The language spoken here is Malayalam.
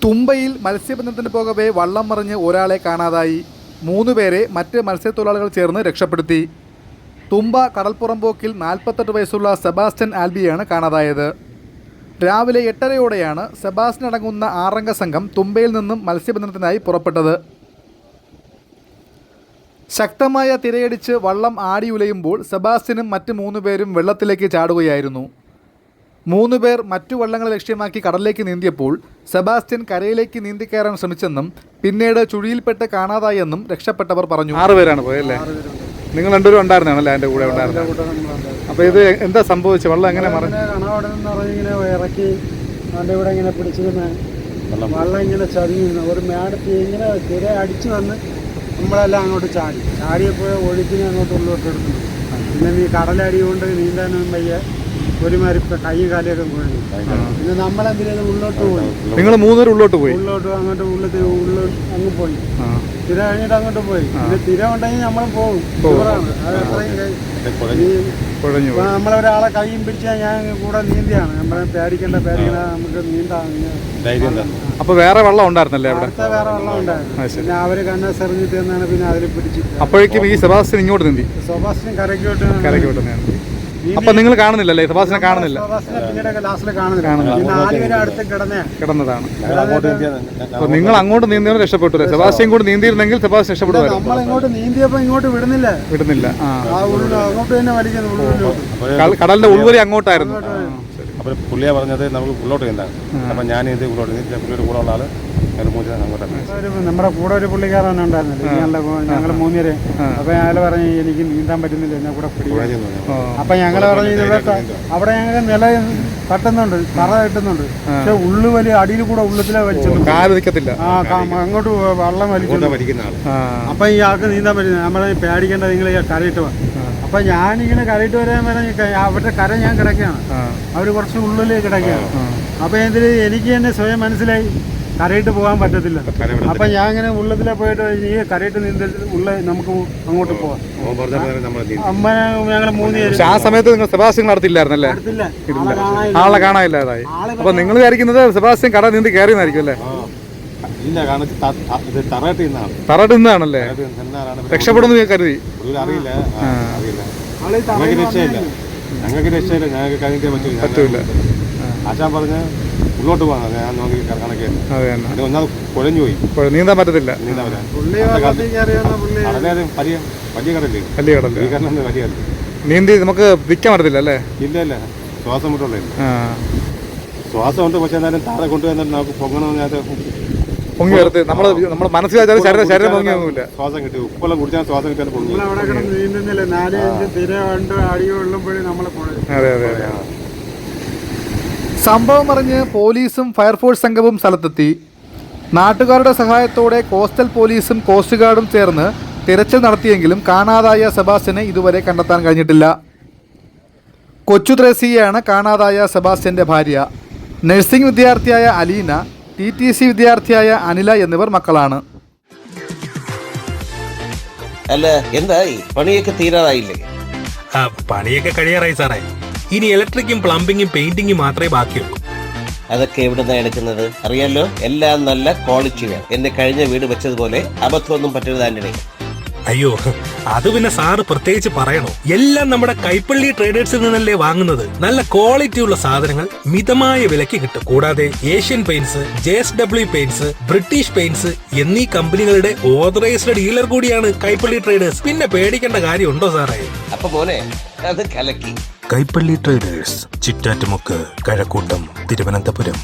തുമ്പയിൽ മത്സ്യബന്ധനത്തിന് പോകവേ വള്ളം മറിഞ്ഞ് ഒരാളെ കാണാതായി. 3 പേരെ മറ്റ് മത്സ്യത്തൊഴിലാളികൾ ചേർന്ന് രക്ഷപ്പെടുത്തി. തുമ്പ കടൽപ്പുറമ്പോക്കിൽ 48 വയസ്സുള്ള സെബാസ്റ്റ്യൻ ആൽബിയാണ് കാണാതായത്. രാവിലെ 8:30യോടെയാണ് സെബാസ്റ്റ്യൻ അടങ്ങുന്ന 6 സംഘം തുമ്പയിൽ നിന്നും മത്സ്യബന്ധനത്തിനായി പുറപ്പെട്ടത്. ശക്തമായ തിരയടിച്ച് വള്ളം ആടിയുലയുമ്പോൾ സെബാസ്റ്റ്യനും മറ്റ് 3 പേരും വെള്ളത്തിലേക്ക് ചാടുകയായിരുന്നു. 3 പേർ മറ്റു വള്ളങ്ങളെ ലക്ഷ്യമാക്കി കടലിലേക്ക് നീന്തിയപ്പോൾ സെബാസ്റ്റ്യൻ കരയിലേക്ക് നീന്തിക്കയറാൻ ശ്രമിച്ചെന്നും പിന്നീട് ചുഴിയിൽപ്പെട്ട് കാണാതായെന്നും രക്ഷപ്പെട്ടവർ പറഞ്ഞു. 6 പേരാണ് പോയല്ലേ? നിങ്ങൾ രണ്ടുപേരും ഉണ്ടായിരുന്നാണല്ലേ അതിൻ്റെ കൂടെ ഉണ്ടായിരുന്നത്? അപ്പോൾ ഇത് എന്താ സംഭവിച്ചത്? വള്ളം എങ്ങനെ മറിഞ്ഞു? ഇങ്ങനെ ഇറക്കി അതിൻ്റെ കൂടെ ഇങ്ങനെ പിടിച്ചിരുന്ന വള്ളം ഇങ്ങനെ ചതിയുന്നു. ഒരു മേടത്ത് ഇങ്ങനെ തിര അടിച്ചു വന്ന് നമ്മളെല്ലാം അങ്ങോട്ട് ചാടിയപ്പോൾ ഒഴുക്കിനെ അങ്ങോട്ട് ഉള്ളോട്ട് എടുക്കുന്നു. പിന്നെ ഈ കടലടി കൊണ്ട് നീന്താനൊന്നും വയ്യ, ഒരുമാതിരി കൈയും കാലിയൊക്കെ കുഴഞ്ഞു. പിന്നെ നമ്മളെന്തിനും ഉള്ളോട്ട് പോയി. നിങ്ങൾ 3 പേര് ഉള്ളോട്ട് അങ്ങോട്ട് അങ്ങ് പോയി. തിര കഴിഞ്ഞിട്ട് അങ്ങോട്ട് പോയി. പിന്നെ തിര ഉണ്ടെങ്കിൽ നമ്മൾ പോകും. നമ്മളൊരാളെ കൈയും പിടിച്ചാൽ ഞാൻ കൂടെ നീന്തിയാണ്. നമ്മളെ പേടിക്കണ്ട നമുക്ക് നീന്താം. അപ്പൊ വേറെ വെള്ളം ഉണ്ടായിരുന്നല്ലേ? വേറെ വെള്ളം ഉണ്ടായിരുന്നു. പിന്നെ അവര് കണ്ണെറിഞ്ഞിട്ട് എന്നാണ് പിന്നെ അതിൽ പിടിച്ചു. അപ്പോഴേക്കും ഈ സെബാസ്റ്റ്യൻ ഇങ്ങോട്ട് നീന്തി. സെബാസ്റ്റ്യൻ കരയ്ക്കോട്ട് നീന്തി. അപ്പൊ നിങ്ങൾ കാണുന്നില്ലല്ലേ? സെബാസ്റ്റ്യനെ കാണുന്നില്ല. കിടന്നതാണ്. അപ്പൊ നിങ്ങൾ അങ്ങോട്ട് നീന്തിയാണ് രക്ഷപ്പെട്ടു. സെബാസ്റ്റ്യൻ കൂടെ നീന്തിയിരുന്നെങ്കിൽ സെബാസ്റ്റ്യൻ രക്ഷപ്പെടുമായിരുന്നു. നമ്മളിങ്ങോട്ട് നീന്തിയപ്പോ ഇങ്ങോട്ട് വിടുന്നില്ല. അങ്ങോട്ട് തന്നെ വലിക്കുന്നു. കടലിന്റെ ഉൾവലി അങ്ങോട്ടായിരുന്നു. അപ്പോൾ പുള്ളിയെ പറഞ്ഞത് നമുക്ക് ഉള്ളോട്ട് നീന്താം. അപ്പം ഞാൻ ഇത് ഉള്ളോട്ട് നീന്തി പുള്ളിയുടെ കൂടെ ഉള്ള ആള് നമ്മുടെ കൂടെ ഒരു പുള്ളിക്കാരൻ ഉണ്ടായിരുന്നില്ല, ഞങ്ങൾ 3 പേര്. അപ്പൊ ഞങ്ങൾ പറഞ്ഞു എനിക്ക് നീന്താൻ പറ്റുന്നില്ല, എന്നെ കൂടെ പിടിക്കും. അപ്പൊ ഞങ്ങൾ പറഞ്ഞു അവിടെ ഞങ്ങൾക്ക് നില തട്ടുന്നുണ്ട്, തറ കെട്ടുന്നുണ്ട്. പക്ഷെ ഉള്ളു വലിയ അടിയിൽ കൂടെ ഉള്ളത്തിലെ വലിച്ചില്ല. അങ്ങോട്ട് വള്ളം വലിക്കുന്ന ആള്. അപ്പൊ ഈ ആൾക്ക് നീന്താൻ പറ്റുന്നില്ല. നമ്മളെ പേടിക്കേണ്ട, നിങ്ങൾ കരയിട്ട് വാ. അപ്പൊ ഞാനിങ്ങനെ കരയിട്ട് വരാൻ പറഞ്ഞ അവരുടെ കര ഞാൻ കിടക്കുകയാണ്, അവര് കുറച്ച് ഉള്ളിലേക്ക് കിടക്കുകയാണ്. അപ്പൊ എനിക്ക് തന്നെ സ്വയം മനസ്സിലായി കരയിട്ട് പോകാൻ പറ്റത്തില്ല. അപ്പൊ ഞാൻ ഇങ്ങനെ ഉള്ളത്തിലെ പോയിട്ട് ഈ കരയിട്ട് നീന്തൽ ഉള്ള നമുക്ക് അങ്ങോട്ട് പോവാം. അമ്മ ഞങ്ങൾ 3 പേര്. ആ സമയത്ത് നിങ്ങൾ സെബാസ്റ്റ്യൻ നടത്തില്ലായിരുന്നല്ലേ? ആളെ കാണാനില്ലാതായി. അപ്പൊ നിങ്ങൾ വിചാരിക്കുന്നത് സെബാസ്റ്റ്യൻ കട നീന്തി കയറിയെന്നായിരിക്കും അല്ലേ? തറയിട്ട് നിന്നാണല്ലേ? രക്ഷപ്പെടുന്നു കരുതി. ഞങ്ങൾക്ക് രക്ഷയില്ല, ഞങ്ങൾക്ക് കഴിഞ്ഞേ പറ്റൂല. ആശാൻ പറഞ്ഞ ഉള്ളോട്ട് പോകാൻ ഞാൻ നോക്കി കണക്കായിരുന്നു. ഒന്നാമത് കുഴഞ്ഞു പോയി, നീന്താൻ പറ്റത്തില്ല. നീന്തി നമുക്ക് നിൽക്കാൻ പറ്റത്തില്ല അല്ലേ? ഇല്ല, ശ്വാസം വിട്ടുള്ളൂ. ശ്വാസം ഉണ്ട്, പക്ഷെ എന്നാലും താഴെ കൊണ്ടുവന്നിട്ട് നമുക്ക് പൊങ്ങണമെന്ന് പൊങ്ങി വരത്ത് നമ്മുടെ മനസ്സിലാച്ചാലും ശരീരം പൊങ്ങിയൊന്നുമില്ല. ശ്വാസം കിട്ടി, ഉപ്പെല്ലാം കുടിച്ചാൽ ശ്വാസം കിട്ടിയാൽ പൊങ്ങി. അതെ. സംഭവം അറിഞ്ഞ് പോലീസും ഫയർഫോഴ്സ് സംഘവും സ്ഥലത്തെത്തി. നാട്ടുകാരുടെ സഹായത്തോടെ കോസ്റ്റൽ പോലീസും കോസ്റ്റ് ഗാർഡും ചേർന്ന് തിരച്ചിൽ നടത്തിയെങ്കിലും കാണാതായ സെബാസ്റ്റ്യനെ ഇതുവരെ കണ്ടെത്താൻ കഴിഞ്ഞിട്ടില്ല. കൊച്ചു ത്രേസ്യയാണ് കാണാതായ സെബാസ്റ്റ്യന്റെ ഭാര്യ. നഴ്സിംഗ് വിദ്യാർത്ഥിയായ അലീന, TTC വിദ്യാർത്ഥിയായ അനില എന്നിവർ മക്കളാണ്. അല്ല, എന്തായി? പണിയൊക്കെ തീരാറായില്ലേ? പണിയൊക്കെ കഴിയാറായി സാറേ. ഇനി ഇലക്ട്രിക്കും പ്ലംബിങ്ങും പെയിന്റിങ്ങും മാത്രമേ ബാക്കിയുള്ളൂ. അതൊക്കെ എവിടുന്നാ എടുക്കുന്നത്? അറിയാലോ, എല്ലാം നല്ല ക്വാളിറ്റി വേണം. എന്റെ കഴിഞ്ഞ വീട് വെച്ചതുപോലെ അബദ്ധമൊന്നും പറ്റരുത് ആന്റണി. അയ്യോ, അത് പിന്നെ സാറ് പ്രത്യേകിച്ച് പറയണോ? എല്ലാം നമ്മുടെ കൈപ്പള്ളി ട്രേഡേഴ്സിൽ നിന്നല്ലേ വാങ്ങുന്നത്. നല്ല ക്വാളിറ്റി ഉള്ള സാധനങ്ങൾ മിതമായ വിലയ്ക്ക് കിട്ടും. കൂടാതെ Asian paints, JSW paints, British paints എന്നീ കമ്പനികളുടെ ഓതറൈസ്ഡ് ഡീലർ കൂടിയാണ് കൈപ്പള്ളി ട്രേഡേഴ്സ്. പിന്നെ പേടിക്കേണ്ട കാര്യമുണ്ടോ സാറേ? അപ്പൊ മോനെ, അത് കലക്കി. കൈപ്പള്ളി ട്രേഡേഴ്സ്, ചിറ്റാറ്റുമുക്ക്, കഴക്കൂട്ടം, തിരുവനന്തപുരം.